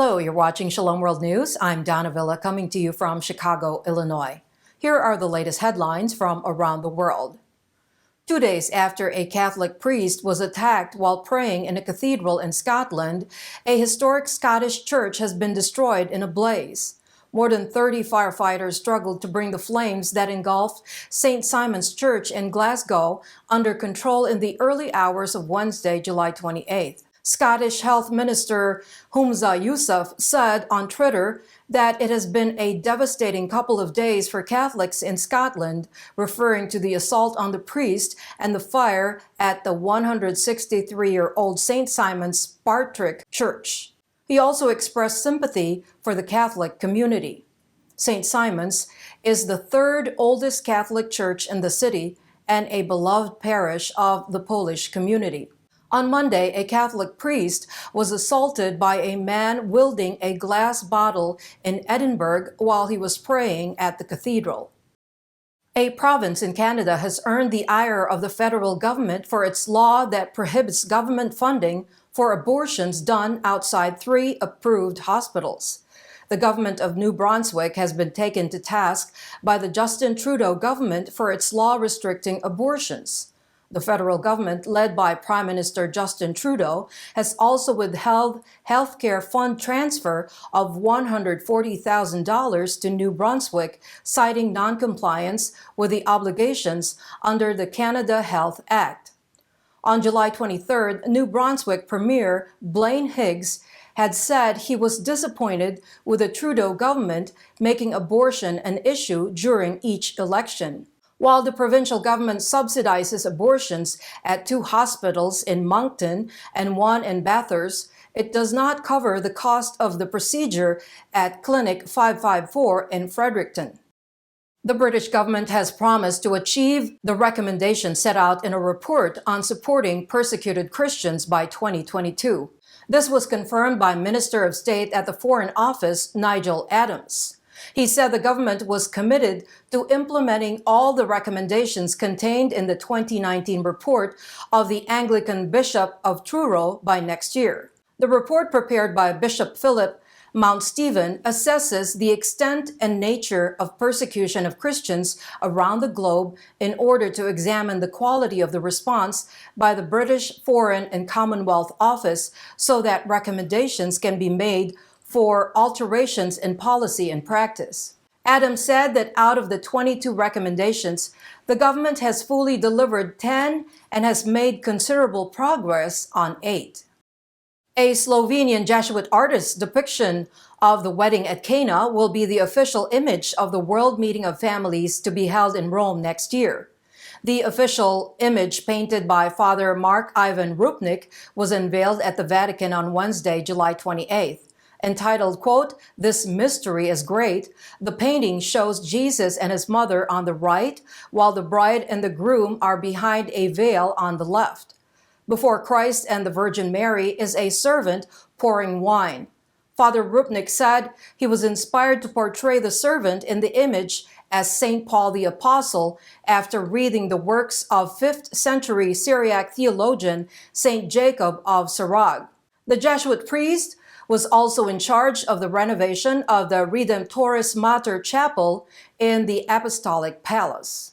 Hello, you're watching Shalom World News. I'm Donna Villa coming to you from Chicago, Illinois. Here are the latest headlines from around the world. 2 days after a Catholic priest was attacked while praying in a cathedral in Scotland, a historic Scottish church has been destroyed in a blaze. More than 30 firefighters struggled to bring the flames that engulfed St. Simon's Church in Glasgow under control in the early hours of Wednesday, July 28th. Scottish Health Minister Humza Yousaf said on Twitter that it has been a devastating couple of days for Catholics in Scotland, referring to the assault on the priest and the fire at the 163-year-old St. Simon's Partick Church. He also expressed sympathy for the Catholic community. St. Simon's is the third oldest Catholic church in the city and a beloved parish of the Polish community. On Monday, a Catholic priest was assaulted by a man wielding a glass bottle in Edinburgh while he was praying at the cathedral. A province in Canada has earned the ire of the federal government for its law that prohibits government funding for abortions done outside 3 approved hospitals. The government of New Brunswick has been taken to task by the Justin Trudeau government for its law restricting abortions. The federal government, led by Prime Minister Justin Trudeau, has also withheld healthcare fund transfer of $140,000 to New Brunswick, citing noncompliance with the obligations under the Canada Health Act. On July 23rd, New Brunswick Premier Blaine Higgs had said he was disappointed with the Trudeau government making abortion an issue during each election. While the provincial government subsidizes abortions at 2 hospitals in Moncton and 1 in Bathurst, it does not cover the cost of the procedure at Clinic 554 in Fredericton. The British government has promised to achieve the recommendations set out in a report on supporting persecuted Christians by 2022. This was confirmed by Minister of State at the Foreign Office Nigel Adams. He said the government was committed to implementing all the recommendations contained in the 2019 report of the Anglican Bishop of Truro by next year. The report, prepared by Bishop Philip Mount Stephen, assesses the extent and nature of persecution of Christians around the globe in order to examine the quality of the response by the British Foreign and Commonwealth Office so that recommendations can be made for alterations in policy and practice. Adams said that out of the 22 recommendations, the government has fully delivered 10 and has made considerable progress on 8. A Slovenian Jesuit artist's depiction of the wedding at Cana will be the official image of the World Meeting of Families to be held in Rome next year. The official image, painted by Father Mark Ivan Rupnik, was unveiled at the Vatican on Wednesday, July 28th. Entitled, quote, "This mystery is great," the painting shows Jesus and his mother on the right, while the bride and the groom are behind a veil on the left. Before Christ and the Virgin Mary is a servant pouring wine. Father Rupnik said he was inspired to portray the servant in the image as St. Paul the Apostle after reading the works of 5th century Syriac theologian St. Jacob of Sarag. The Jesuit priest was also in charge of the renovation of the Redemptoris Mater Chapel in the Apostolic Palace.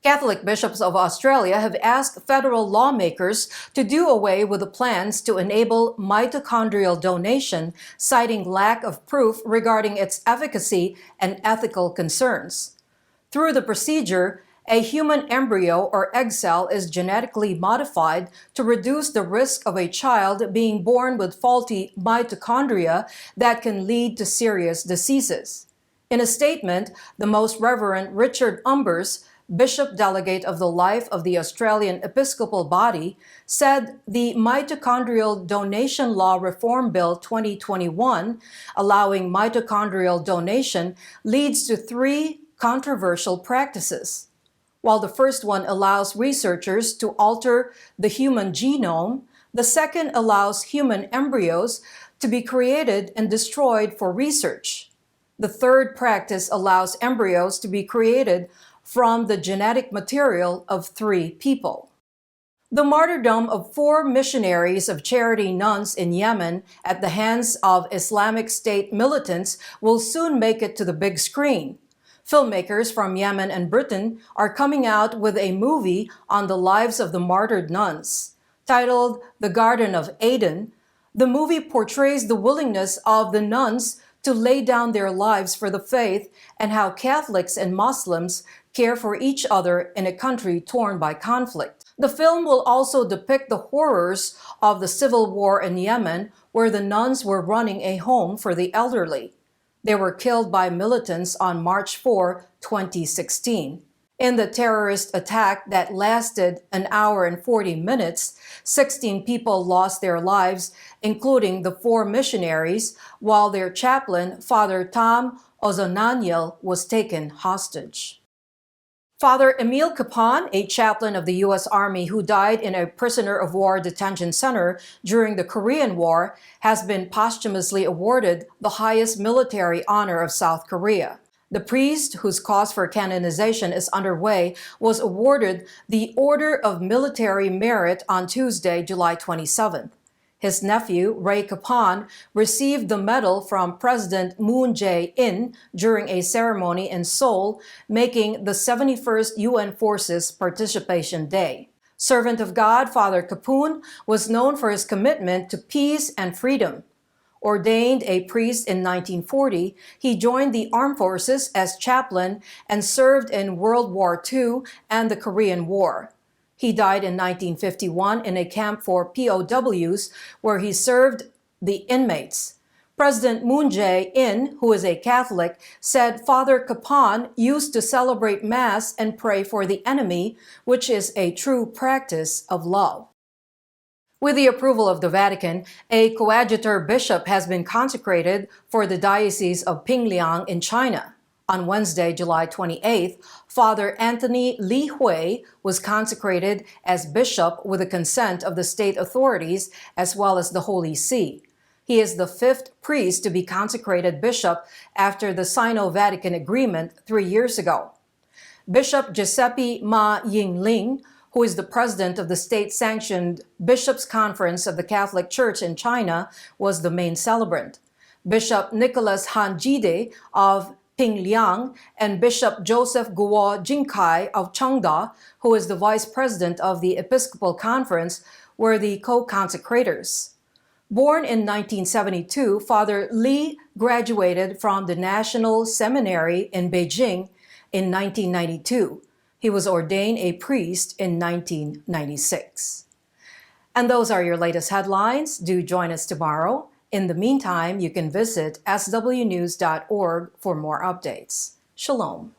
Catholic bishops of Australia have asked federal lawmakers to do away with the plans to enable mitochondrial donation, citing lack of proof regarding its efficacy and ethical concerns. Through the procedure, a human embryo or egg cell is genetically modified to reduce the risk of a child being born with faulty mitochondria that can lead to serious diseases. In a statement, the Most Reverend Richard Umbers, Bishop Delegate of the Life of the Australian Episcopal Body, said the Mitochondrial Donation Law Reform Bill 2021, allowing mitochondrial donation, leads to 3 controversial practices. While the first one allows researchers to alter the human genome, the second allows human embryos to be created and destroyed for research. The third practice allows embryos to be created from the genetic material of 3 people. The martyrdom of 4 missionaries of charity nuns in Yemen at the hands of Islamic State militants will soon make it to the big screen. Filmmakers from Yemen and Britain are coming out with a movie on the lives of the martyred nuns. Titled The Garden of Aden, the movie portrays the willingness of the nuns to lay down their lives for the faith and how Catholics and Muslims care for each other in a country torn by conflict. The film will also depict the horrors of the civil war in Yemen, where the nuns were running a home for the elderly. They were killed by militants on March 4, 2016. In the terrorist attack that lasted an hour and 40 minutes, 16 people lost their lives, including the 4 missionaries, while their chaplain, Father Tom Ozananiel, was taken hostage. Father Emil Chan, a chaplain of the U.S. Army who died in a prisoner of war detention center during the Korean War, has been posthumously awarded the highest military honor of South Korea. The priest, whose cause for canonization is underway, was awarded the Order of Military Merit on Tuesday, July 27th. His nephew, Ray Kapan, received the medal from President Moon Jae-in during a ceremony in Seoul, making the 71st UN Forces Participation Day. Servant of God, Father Kapun was known for his commitment to peace and freedom. Ordained a priest in 1940, he joined the armed forces as chaplain and served in World War II and the Korean War. He died in 1951 in a camp for POWs where he served the inmates. President Moon Jae-in, who is a Catholic, said Father Kapan used to celebrate Mass and pray for the enemy, which is a true practice of love. With the approval of the Vatican, a coadjutor bishop has been consecrated for the Diocese of Pingliang in China. On Wednesday, July 28th, Father Anthony Li Hui was consecrated as bishop with the consent of the state authorities as well as the Holy See. He is the 5th priest to be consecrated bishop after the Sino-Vatican Agreement 3 years ago. Bishop Giuseppe Ma Yingling, who is the president of the state-sanctioned Bishops' Conference of the Catholic Church in China, was the main celebrant. Bishop Nicholas Han Jide of Pingliang and Bishop Joseph Guo Jingkai of Chengda, who is the vice president of the Episcopal Conference, were the co-consecrators. Born in 1972, Father Li graduated from the National Seminary in Beijing in 1992. He was ordained a priest in 1996. And those are your latest headlines. Do join us tomorrow. In the meantime, you can visit swnews.org for more updates. Shalom.